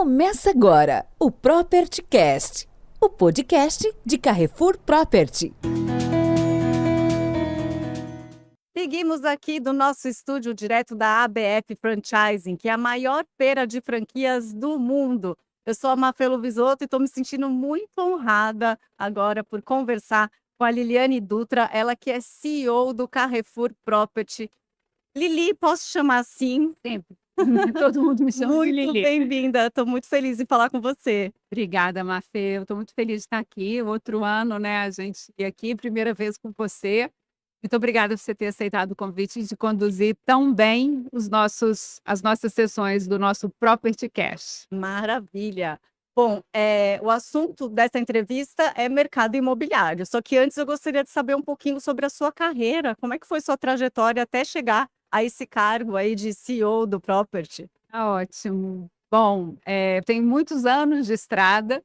Começa agora o PropertyCast, o podcast de Carrefour Property. Seguimos aqui do nosso estúdio direto da ABF Franchising, que é a maior feira de franquias do mundo. Eu sou a Mafelo Visoto e estou me sentindo muito honrada agora por conversar com a Liliane Dutra, ela que é CEO do Carrefour Property. Lili, posso chamar assim? Sempre. Todo mundo me chama de Muito Lili. bem-vinda, estou muito feliz em falar com você. Obrigada, Mafê. Eu estou muito feliz de estar aqui. Outro ano, né? A gente ir aqui, primeira vez com você. Muito obrigada por você ter aceitado o convite de conduzir tão bem as nossas sessões do nosso Property Cash. Maravilha. Bom, o assunto dessa entrevista é mercado imobiliário. Só que antes eu gostaria de saber um pouquinho sobre a sua carreira. Como é que foi sua trajetória até chegar a esse cargo aí de CEO do Property? Tá ótimo. Bom, eu tenho muitos anos de estrada.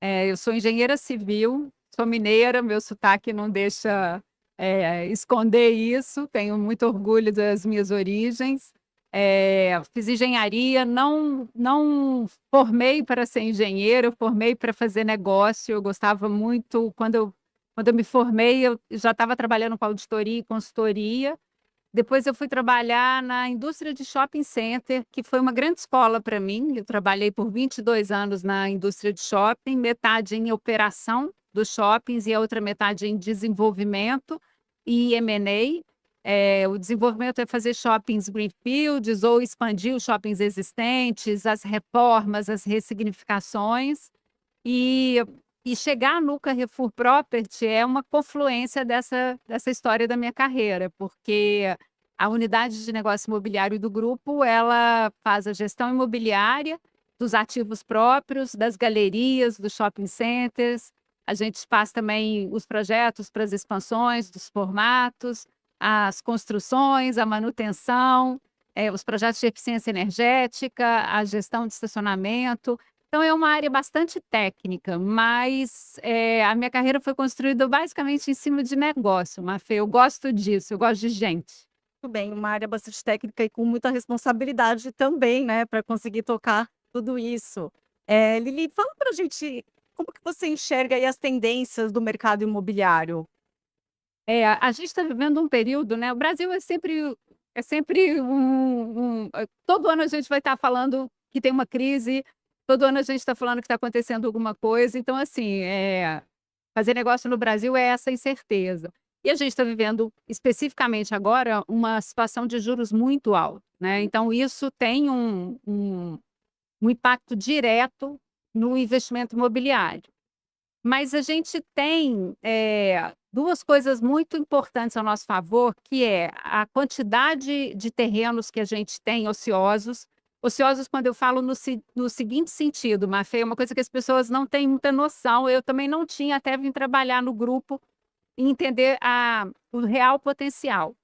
Eu sou engenheira civil, sou mineira, meu sotaque não deixa esconder isso. Tenho muito orgulho das minhas origens. Fiz engenharia, não formei para ser engenheira, eu formei para fazer negócio. Eu gostava muito, quando eu me formei, eu já estava trabalhando com auditoria e consultoria. Depois eu fui trabalhar na indústria de shopping center, que foi uma grande escola para mim. Eu trabalhei por 22 anos na indústria de shopping, metade em operação dos shoppings e a outra metade em desenvolvimento e M&A. O desenvolvimento é fazer shoppings greenfields ou expandir os shoppings existentes, as reformas, as ressignificações. E chegar no Carrefour Property é uma confluência dessa história da minha carreira, porque a unidade de negócio imobiliário do grupo, ela faz a gestão imobiliária dos ativos próprios, das galerias, dos shopping centers. A gente faz também os projetos para as expansões dos formatos, as construções, a manutenção, os projetos de eficiência energética, a gestão de estacionamento. Então, é uma área bastante técnica, mas a minha carreira foi construída basicamente em cima de negócio, Mafê. Eu gosto disso, eu gosto de gente. Muito bem, uma área bastante técnica e com muita responsabilidade também, né, para conseguir tocar tudo isso. Lili, fala para a gente como que você enxerga aí as tendências do mercado imobiliário? A gente está vivendo um período, né? O Brasil é sempre todo ano a gente vai estar falando que tem uma crise, todo ano a gente está falando que está acontecendo alguma coisa. Então, assim, fazer negócio no Brasil é essa incerteza. E a gente está vivendo, especificamente agora, uma situação de juros muito alta, né? Então, isso tem um impacto direto no investimento imobiliário. Mas a gente tem duas coisas muito importantes ao nosso favor, que é a quantidade de terrenos que a gente tem ociosos. Ociosos, quando eu falo no seguinte sentido, Mafê, é uma coisa que as pessoas não têm muita noção. Eu também não tinha, até vim trabalhar no grupo e entender o real potencial.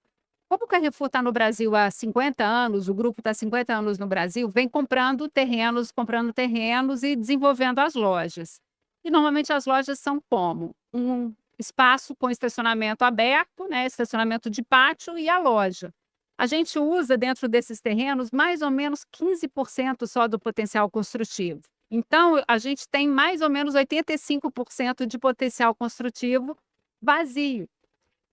Como o Carrefour está no Brasil há 50 anos, o grupo está há 50 anos no Brasil, vem comprando terrenos e desenvolvendo as lojas. E normalmente as lojas são como? Um espaço com estacionamento aberto, né, estacionamento de pátio e a loja. A gente usa dentro desses terrenos mais ou menos 15% só do potencial construtivo. Então, a gente tem mais ou menos 85% de potencial construtivo vazio.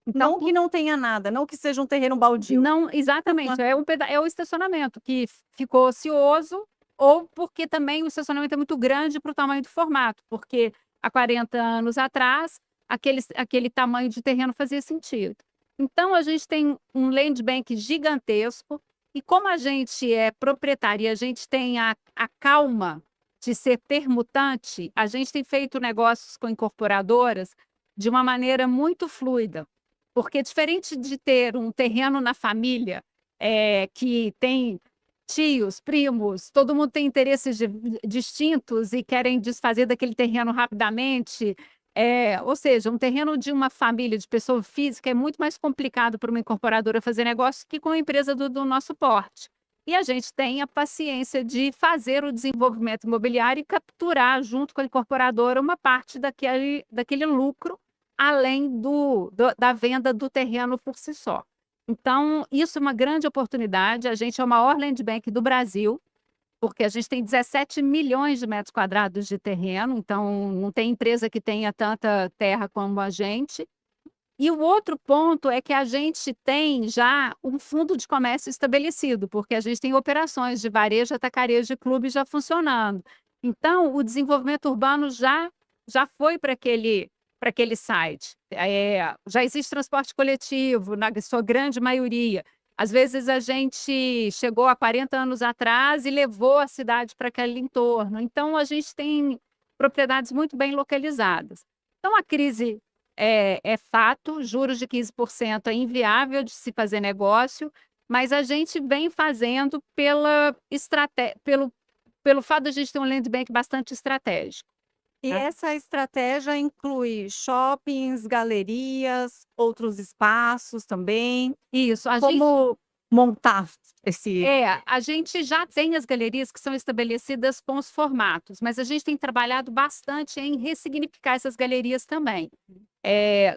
Então, Não que não tenha nada, não que seja um terreno baldio. não, exatamente, é o estacionamento que ficou ocioso, ou porque também o estacionamento é muito grande para o tamanho do formato, porque há 40 anos atrás, aquele tamanho de terreno fazia sentido. Então, a gente tem um land bank gigantesco, e como a gente é proprietário e a gente tem a calma de ser permutante, a gente tem feito negócios com incorporadoras de uma maneira muito fluida. Porque diferente de ter um terreno na família, que tem tios, primos, todo mundo tem interesses distintos e querem desfazer daquele terreno rapidamente, ou seja, um terreno de uma família, de pessoa física, é muito mais complicado para uma incorporadora fazer negócio que com uma empresa do nosso porte. E a gente tem a paciência de fazer o desenvolvimento imobiliário e capturar, junto com a incorporadora, uma parte daquele lucro, além da venda do terreno por si só. Então, isso é uma grande oportunidade. A gente é o maior land bank do Brasil. porque a gente tem 17 milhões de metros quadrados de terreno, então não tem empresa que tenha tanta terra como a gente. E o outro ponto é que a gente tem já um fundo de comércio estabelecido, porque a gente tem operações de varejo, atacarejo e clube já funcionando. Então, o desenvolvimento urbano já foi para aquele site. Já existe transporte coletivo, na sua grande maioria. Às vezes a gente chegou há 40 anos atrás e levou a cidade para aquele entorno. Então, a gente tem propriedades muito bem localizadas. Então, a crise é fato, juros de 15% é inviável de se fazer negócio, mas a gente vem fazendo pelo fato de a gente ter um land bank bastante estratégico. E Tá? essa estratégia inclui shoppings, galerias, outros espaços também. Isso, Como montar esse a gente já tem as galerias que são estabelecidas com os formatos, mas a gente tem trabalhado bastante em ressignificar essas galerias também.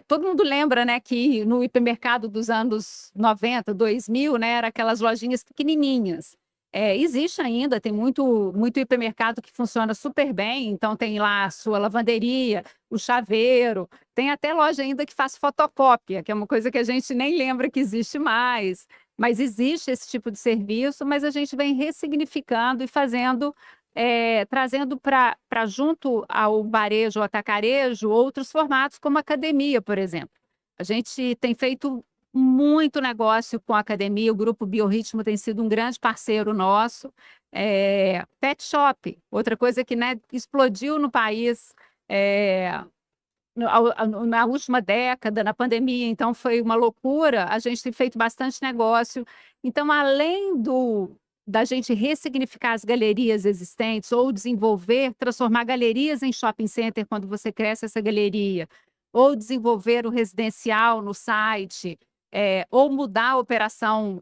Todo mundo lembra, né, que no hipermercado dos anos 90, 2000, né, era aquelas lojinhas pequenininhas. Existe ainda, tem muito hipermercado que funciona super bem, então tem lá a sua lavanderia, o chaveiro, tem até loja ainda que faz fotocópia, que é uma coisa que a gente nem lembra que existe mais, mas existe esse tipo de serviço, mas a gente vem ressignificando e fazendo, trazendo para junto ao varejo, ao atacarejo, outros formatos, como academia, por exemplo. A gente tem feito muito negócio com a academia, o Grupo Biorritmo tem sido um grande parceiro nosso. Pet shop, outra coisa que, né, explodiu no país na última década, na pandemia, então foi uma loucura. A gente tem feito bastante negócio. Então, além da gente ressignificar as galerias existentes ou desenvolver, transformar galerias em shopping center quando você cresce essa galeria, ou desenvolver o residencial no site, ou mudar a operação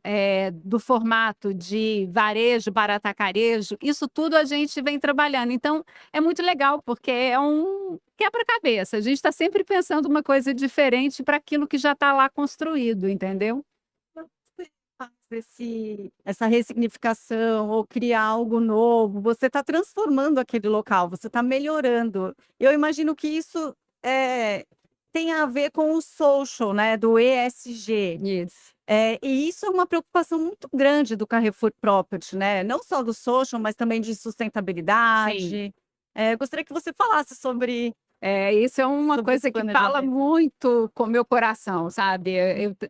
do formato de varejo para atacarejo, isso tudo a gente vem trabalhando. Então, é muito legal, porque é um quebra-cabeça. A gente está sempre pensando uma coisa diferente para aquilo que já está lá construído, entendeu? você faz essa ressignificação ou criar algo novo, você está transformando aquele local, você está melhorando. Eu imagino que isso, tem a ver com o social, né, do ESG. Isso. E isso é uma preocupação muito grande do Carrefour Property, né, não só do social, mas também de sustentabilidade. Gostaria que você falasse sobre Isso é uma Sobre esse coisa que fala planejamento. muito com o meu coração, sabe?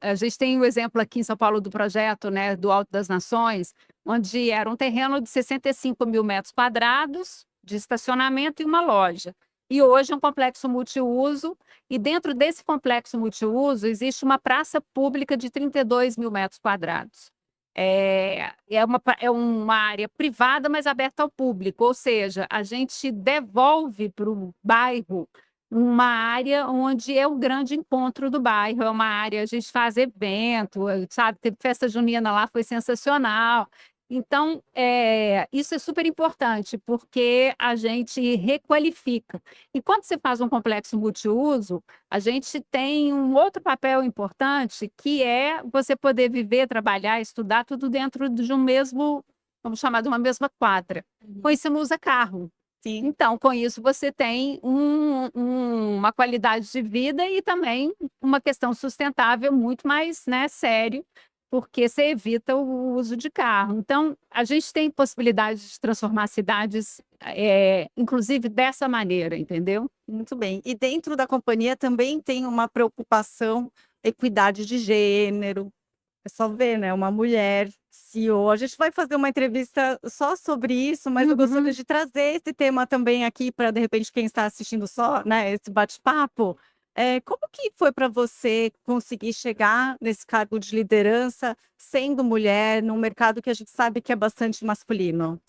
A gente tem um exemplo aqui em São Paulo do projeto, né, do Alto das Nações, onde era um terreno de 65 mil metros quadrados de estacionamento e uma loja. E hoje é um complexo multiuso, e dentro desse complexo multiuso existe uma praça pública de 32 mil metros quadrados. É uma área privada, mas aberta ao público, ou seja, a gente devolve para o bairro uma área onde é o grande encontro do bairro, é uma área, a gente faz evento, sabe, teve festa junina lá, foi sensacional. Então, isso é super importante, porque a gente requalifica. E quando você faz um complexo multiuso, a gente tem um outro papel importante, que é você poder viver, trabalhar, estudar, tudo dentro de um mesmo, vamos chamar de uma mesma quadra. Com isso, você não usa carro. Sim. Então, com isso, você tem uma qualidade de vida e também uma questão sustentável muito mais, né, sério, porque você evita o uso de carro. Então, a gente tem possibilidade de transformar cidades, inclusive dessa maneira, entendeu? Muito bem. E dentro da companhia também tem uma preocupação, equidade de gênero. É só ver, né, uma mulher CEO. A gente vai fazer uma entrevista só sobre isso, mas eu gostaria de trazer esse tema também aqui para, de repente, quem está assistindo só, né, esse bate-papo. Como que foi para você conseguir chegar nesse cargo de liderança, sendo mulher, num mercado que a gente sabe que é bastante masculino?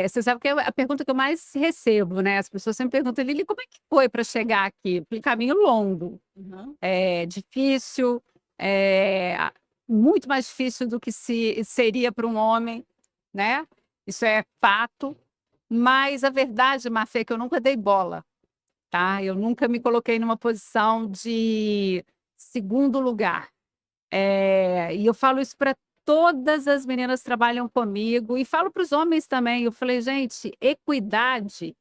Você sabe que é a pergunta que eu mais recebo, né? As pessoas sempre perguntam: Lili, como é que foi para chegar aqui? Foi um caminho longo, difícil, muito mais difícil do que seria para um homem, né? Isso é fato. Mas a verdade, Mafê, é que eu nunca dei bola, tá? Eu nunca me coloquei numa posição de segundo lugar. E eu falo isso para todas as meninas trabalham comigo, e falo para os homens também, eu falei, gente, equidade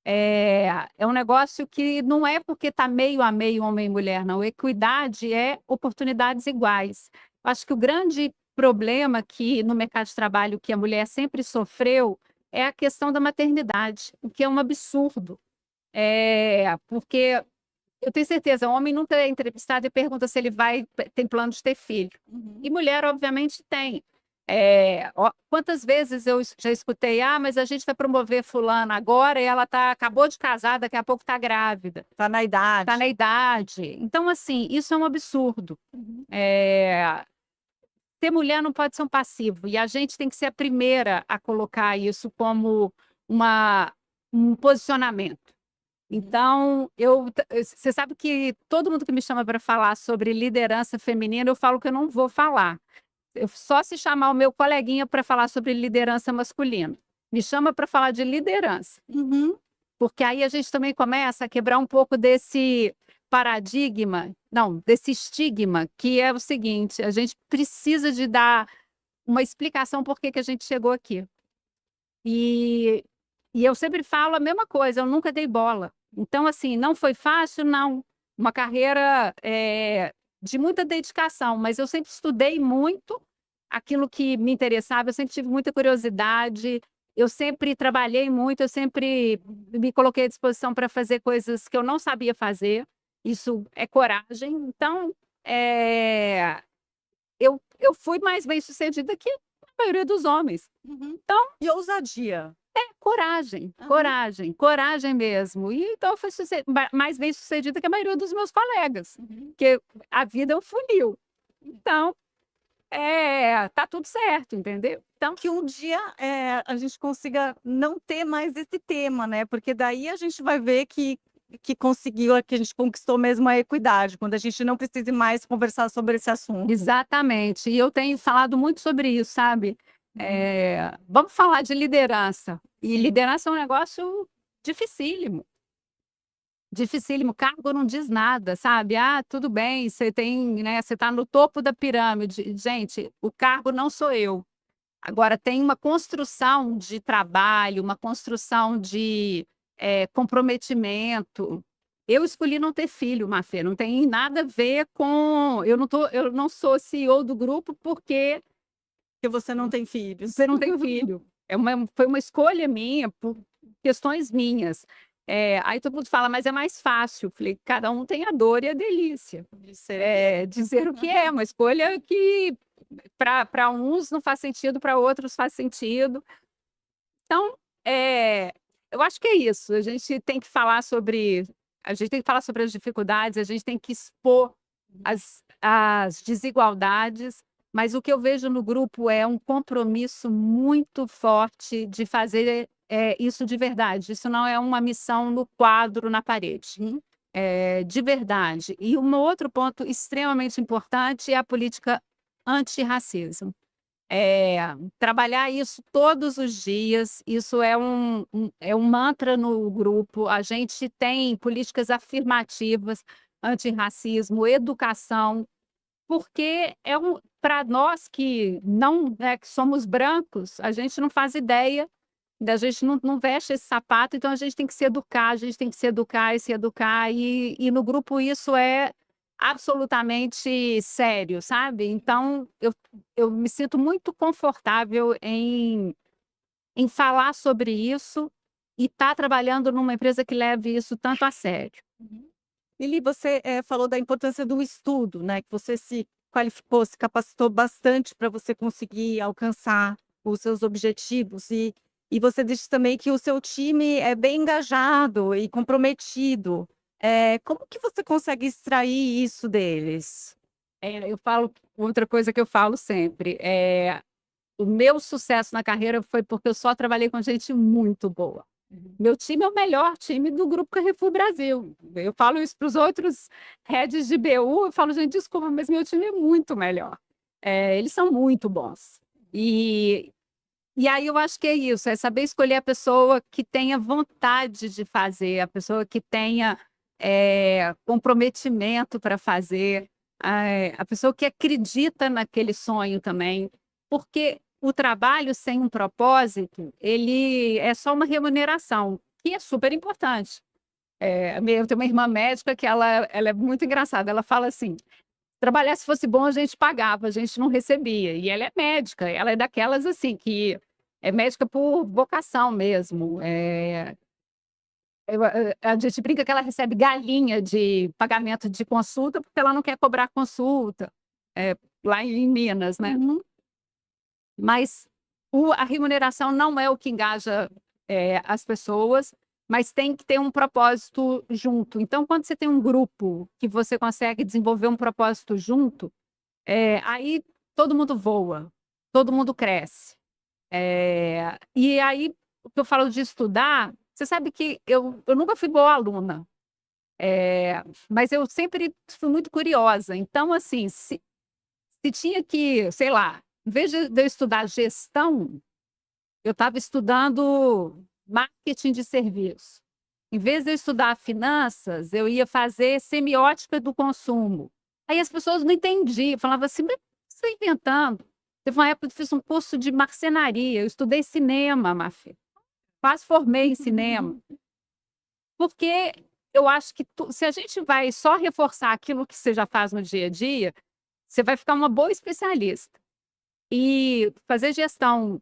é um negócio que não é porque está meio a meio homem e mulher, não. Equidade é oportunidades iguais. Eu acho que o grande problema que no mercado de trabalho que a mulher sempre sofreu é a questão da maternidade, o que é um absurdo. Porque eu tenho certeza, o homem nunca é entrevistado e pergunta se ele tem plano de ter filho. E mulher, obviamente, tem. Quantas vezes eu já escutei, mas a gente vai promover fulana agora e ela acabou de casar, daqui a pouco está grávida. Tá na idade. Está na idade. Então, assim, isso é um absurdo. Ser mulher não pode ser um passivo, e a gente tem que ser a primeira a colocar isso como um posicionamento. Então, você sabe que todo mundo que me chama para falar sobre liderança feminina, eu falo que eu não vou falar. Só se chamar o meu coleguinha para falar sobre liderança masculina. Me chama para falar de liderança. Porque aí a gente também começa a quebrar um pouco desse paradigma, não, desse estigma, que é o seguinte, a gente precisa de dar uma explicação por que a gente chegou aqui. E eu sempre falo a mesma coisa, eu nunca dei bola. Então, assim, não foi fácil, não. Uma carreira de muita dedicação, mas eu sempre estudei muito aquilo que me interessava, eu sempre tive muita curiosidade, eu sempre trabalhei muito, eu sempre me coloquei à disposição para fazer coisas que eu não sabia fazer. Isso é coragem. Então, eu fui mais bem-sucedida que a maioria dos homens. Então, E ousadia. coragem, coragem mesmo. E então eu fui mais bem-sucedida que a maioria dos meus colegas, porque a vida é um funil. Então, tá tudo certo, entendeu? Então, Que um dia a gente consiga não ter mais esse tema, né? Porque daí a gente vai ver que conseguiu, que a gente conquistou mesmo a equidade, quando a gente não precise mais conversar sobre esse assunto. exatamente. E eu tenho falado muito sobre isso, sabe? Vamos falar de liderança. E liderança é um negócio dificílimo. Dificílimo, cargo não diz nada, sabe? Tudo bem, você tem, né? Você está no topo da pirâmide. Gente, o cargo não sou eu. Agora, tem uma construção de trabalho, uma construção de comprometimento. Eu escolhi não ter filho, Mafê, não tem nada a ver com. Eu não sou CEO do grupo porque Porque você não tem filhos. você não tem filho. Foi uma escolha minha, por questões minhas. Aí todo mundo fala, mas é mais fácil. Falei, cada um tem a dor e a delícia. Dizer o que é, uma escolha que para uns não faz sentido, para outros faz sentido. Então, eu acho que é isso. A gente tem que falar sobre as dificuldades, a gente tem que expor as desigualdades, mas o que eu vejo no grupo é um compromisso muito forte de fazer isso de verdade. Isso não é uma missão no quadro, na parede. De verdade. E um outro ponto extremamente importante é a política antirracismo. Trabalhar isso todos os dias, isso é um mantra no grupo. A gente tem políticas afirmativas, antirracismo, educação, porque para nós que não, né, que somos brancos, a gente não faz ideia, a gente não veste esse sapato, então a gente tem que se educar, a gente tem que se educar e se educar, e no grupo isso é absolutamente sério, sabe? Então, eu me sinto muito confortável em falar sobre isso e estar trabalhando numa empresa que leve isso tanto a sério. Lili, você falou da importância do estudo, né? Que você se qualificou, se capacitou bastante para você conseguir alcançar os seus objetivos. E você disse também que o seu time é bem engajado e comprometido. Como que você consegue extrair isso deles? Eu falo, outra coisa que eu falo sempre, o meu sucesso na carreira foi porque eu só trabalhei com gente muito boa. Meu time é o melhor time do Grupo Carrefour Brasil. Eu falo isso para os outros heads de BU, eu falo, gente, desculpa, mas meu time é muito melhor. Eles são muito bons. E aí eu acho que é isso, é saber escolher a pessoa que tenha vontade de fazer, a pessoa que tenha comprometimento para fazer, a pessoa que acredita naquele sonho também. porque o trabalho sem um propósito, ele é só uma remuneração, que é super importante. Eu tenho uma irmã médica que ela é muito engraçada, ela fala assim: trabalhar se fosse bom a gente pagava, a gente não recebia. E ela é médica, ela é daquelas assim que é médica por vocação mesmo. A gente brinca que ela recebe galinha de pagamento de consulta porque ela não quer cobrar consulta, lá em Minas, né? Uhum. Mas a remuneração não é o que engaja as pessoas, mas tem que ter um propósito junto. Então, quando você tem um grupo que você consegue desenvolver um propósito junto, aí todo mundo voa, todo mundo cresce. E aí, o que eu falo de estudar, você sabe que eu nunca fui boa aluna, mas eu sempre fui muito curiosa. Então, assim, se tinha que, sei lá, em vez de eu estudar gestão, eu estava estudando marketing de serviço. Em vez de eu estudar finanças, eu ia fazer semiótica do consumo. Aí as pessoas não entendiam, falavam assim: "Mas você está inventando?". Teve uma época que eu fiz um curso de marcenaria, eu estudei cinema, Mafê. Quase formei em cinema. Porque eu acho que se a gente vai só reforçar aquilo que você já faz no dia a dia, você vai ficar uma boa especialista. E fazer gestão,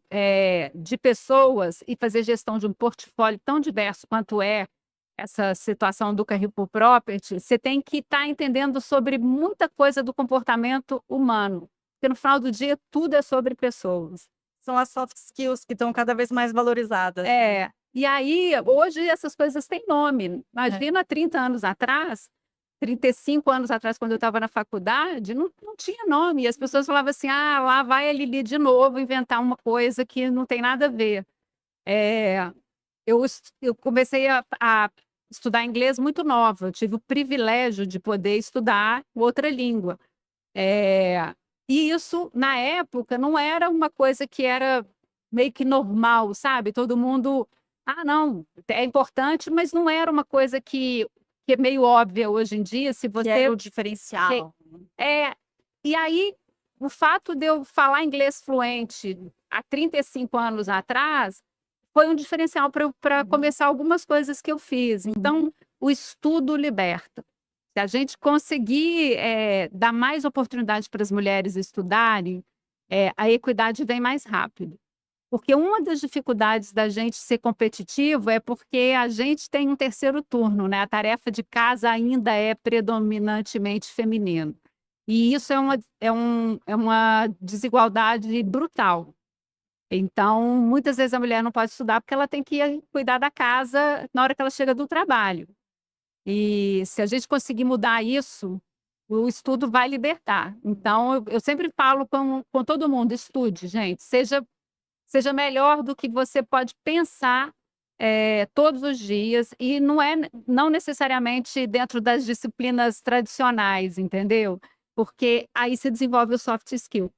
de pessoas e fazer gestão de um portfólio tão diverso quanto é essa situação do Carrefour Property, você tem que estar entendendo sobre muita coisa do comportamento humano, porque no final do dia tudo é sobre pessoas. São as soft skills que estão cada vez mais valorizadas. E aí, hoje essas coisas têm nome. Imagina 30 anos atrás, 35 anos atrás, quando eu estava na faculdade, não tinha nome. E as pessoas falavam assim: "Ah, lá vai a Lili de novo inventar uma coisa que não tem nada a ver". Eu comecei a estudar inglês muito nova. Eu tive o privilégio de poder estudar outra língua. E isso, na época, não era uma coisa que era meio que normal, sabe? Todo mundo: "Ah, não, é importante", mas não era uma coisa que é meio óbvia hoje em dia, se Que é você o diferencial. e aí, o fato de eu falar inglês fluente há 35 anos atrás, foi um diferencial para começar algumas coisas que eu fiz. Então, o estudo liberta. Se a gente conseguir, dar mais oportunidade para as mulheres estudarem, a equidade vem mais rápido. Porque uma das dificuldades da gente ser competitivo é porque a gente tem um terceiro turno, né, a tarefa de casa ainda é predominantemente feminino. E isso é uma desigualdade brutal. Então, muitas vezes a mulher não pode estudar porque ela tem que ir cuidar da casa na hora que ela chega do trabalho. E se a gente conseguir mudar isso, o estudo vai libertar. Então, eu sempre falo com todo mundo: estude, gente, seja melhor do que você pode pensar, todos os dias, e não necessariamente dentro das disciplinas tradicionais, entendeu? Porque aí se desenvolve o soft skill.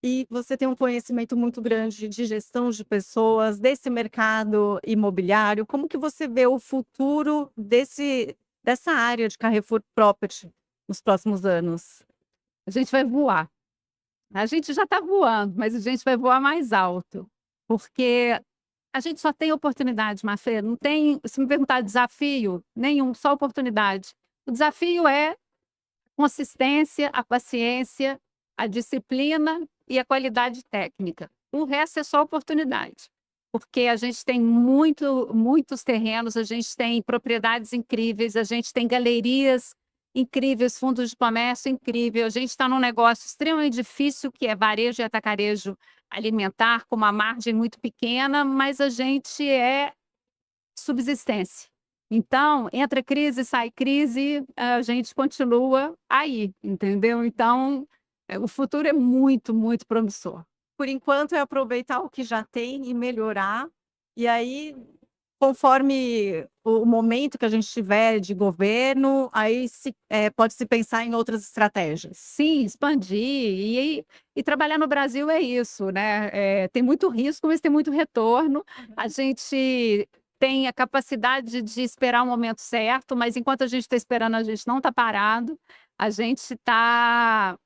E você tem um conhecimento muito grande de gestão de pessoas, desse mercado imobiliário. Como que você vê o futuro dessa área de Carrefour Property nos próximos anos? A gente vai voar. A gente já está voando, mas a gente vai voar mais alto, porque a gente só tem oportunidade, Mafê, não tem, se me perguntar desafio, nenhum, só oportunidade. O desafio é consistência, a paciência, a disciplina e a qualidade técnica. O resto é só oportunidade, porque a gente tem muitos terrenos, a gente tem propriedades incríveis, a gente tem galerias incríveis, fundos de comércio incrível, a gente está num negócio extremamente difícil, que é varejo e atacarejo alimentar, com uma margem muito pequena, mas a gente é subsistência. Então, entra crise, sai crise, a gente continua aí, entendeu? Então, o futuro é muito, muito promissor. Por enquanto é aproveitar o que já tem e melhorar, e aí, conforme o momento que a gente tiver de governo, aí pode se pensar em outras estratégias. Sim, expandir e trabalhar no Brasil é isso, né? Tem muito risco, mas tem muito retorno. A gente tem a capacidade de esperar o momento certo, mas enquanto a gente está esperando, a gente não está parado. A gente está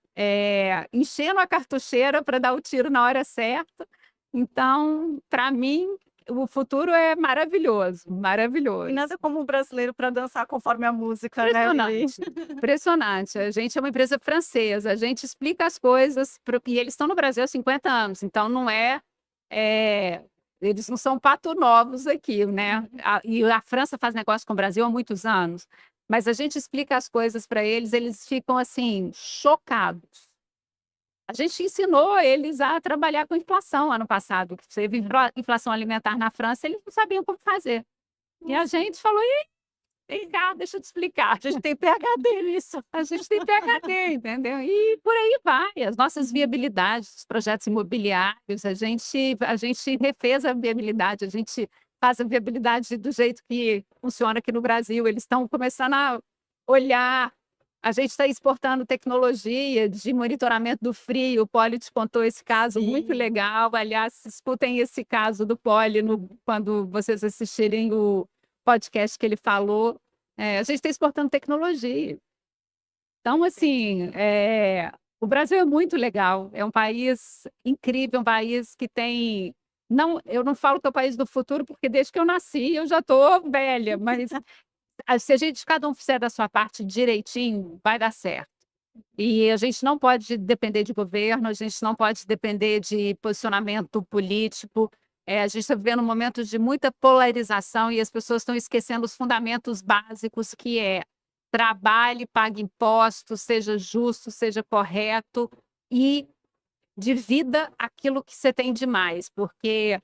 enchendo a cartucheira para dar o tiro na hora certa. Então, para mim, o futuro é maravilhoso, E maravilhoso. nada como um brasileiro para dançar conforme a música, né, Lili? Impressionante, impressionante. A gente é uma empresa francesa, a gente explica as coisas, e eles estão no Brasil há 50 anos, então não eles não são pato novos aqui, né? E a França faz negócio com o Brasil há muitos anos, mas a gente explica as coisas para eles, eles ficam assim, chocados. A gente ensinou eles a trabalhar com inflação ano passado. Teve inflação alimentar na França, eles não sabiam como fazer. E a gente falou: "Ih, vem cá, deixa eu te explicar. A gente tem PhD nisso. A gente tem PhD, entendeu?" E por aí vai. As nossas viabilidades, os projetos imobiliários, a gente refez a viabilidade, a gente faz a viabilidade do jeito que funciona aqui no Brasil. Eles estão começando a olhar. A gente está exportando tecnologia de monitoramento do frio. O Poli te contou esse caso muito Sim. legal. Aliás, escutem esse caso do Poli quando vocês assistirem o podcast que ele falou. A gente está exportando tecnologia. Então, assim, o Brasil é muito legal. É um país incrível, um país que tem. Não, eu não falo que é o país do futuro, porque desde que eu nasci eu já estou velha, mas se cada um fizer da sua parte direitinho, vai dar certo. E a gente não pode depender de governo, a gente não pode depender de posicionamento político. A gente está vivendo momentos de muita polarização e as pessoas estão esquecendo os fundamentos básicos, que é: trabalhe, pague impostos, seja justo, seja correto e divida aquilo que você tem de mais, porque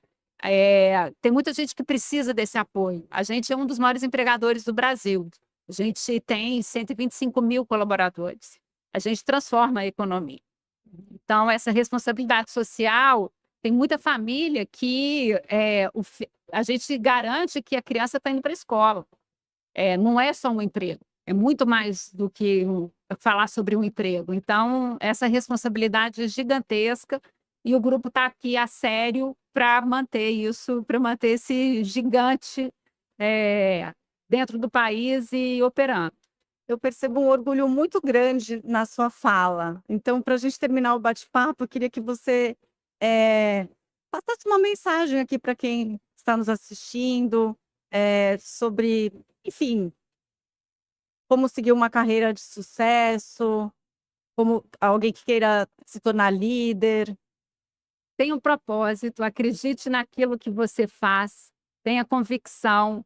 tem muita gente que precisa desse apoio. A gente é um dos maiores empregadores do Brasil. A gente tem 125 mil colaboradores. A gente transforma a economia. Então, essa responsabilidade social, tem muita família que a gente garante que a criança está indo para a escola. Não é só um emprego, é muito mais do que falar sobre um emprego. Então, essa responsabilidade é gigantesca e o grupo está aqui a sério para manter isso, para manter esse gigante dentro do país e operando. Eu percebo um orgulho muito grande na sua fala. Então, para a gente terminar o bate-papo, eu queria que você passasse uma mensagem aqui para quem está nos assistindo, sobre, enfim, como seguir uma carreira de sucesso, como alguém que queira se tornar líder. Tenha um propósito, acredite naquilo que você faz, tenha convicção,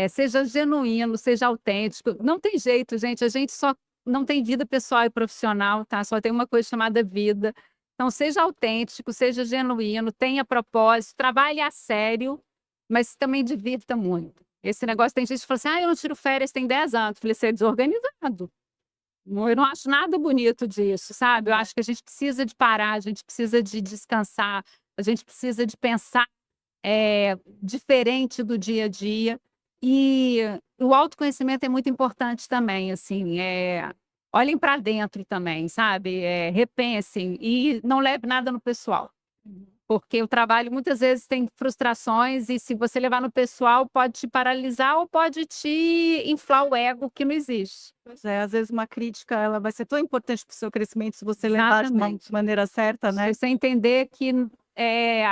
seja genuíno, seja autêntico. Não tem jeito, gente, a gente só não tem vida pessoal e profissional, tá? Só tem uma coisa chamada vida. Então, seja autêntico, seja genuíno, tenha propósito, trabalhe a sério, mas também divirta muito. Esse negócio, tem gente que fala assim: eu não tiro férias, tem 10 anos. Eu falei: você é desorganizado. Eu não acho nada bonito disso, sabe? Eu acho que a gente precisa de parar, a gente precisa de descansar, a gente precisa de pensar diferente do dia a dia. E o autoconhecimento é muito importante também, assim, olhem para dentro também, sabe? Repensem e não leve nada no pessoal. Porque o trabalho muitas vezes tem frustrações e se você levar no pessoal pode te paralisar ou pode te inflar o ego, que não existe. Pois é, às vezes uma crítica ela vai ser tão importante para o seu crescimento se você levar de uma Exatamente. maneira certa, né? Se você entender que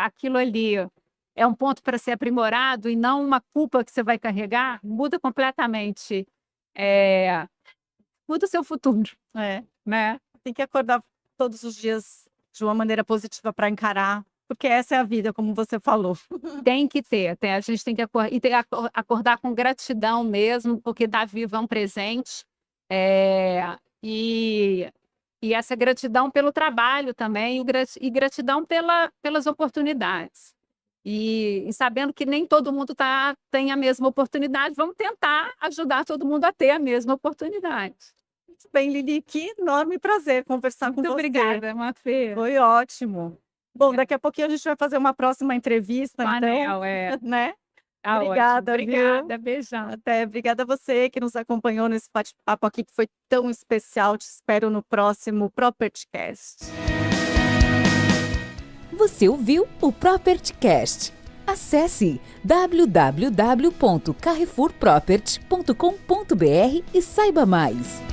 aquilo ali é um ponto para ser aprimorado e não uma culpa que você vai carregar, muda completamente, muda o seu futuro, né? Tem que acordar todos os dias de uma maneira positiva para encarar, porque essa é a vida, como você falou. Tem que ter, a gente tem que acordar com gratidão mesmo, porque dar vivo é um presente, e essa gratidão pelo trabalho também, e gratidão pelas oportunidades. E sabendo que nem todo mundo tem a mesma oportunidade, vamos tentar ajudar todo mundo a ter a mesma oportunidade. Muito bem, Lili, que enorme prazer conversar com Muito você. obrigada, Mafê. Foi ótimo. Bom, daqui a pouquinho a gente vai fazer uma próxima entrevista, Anel, então, né? Tá ótimo. Obrigada, viu? Obrigada, beijão. Até, obrigada a você que nos acompanhou nesse bate-papo aqui que foi tão especial. Te espero no próximo PropertyCast. Você ouviu o PropertyCast? Acesse www.carrefourproperty.com.br e saiba mais.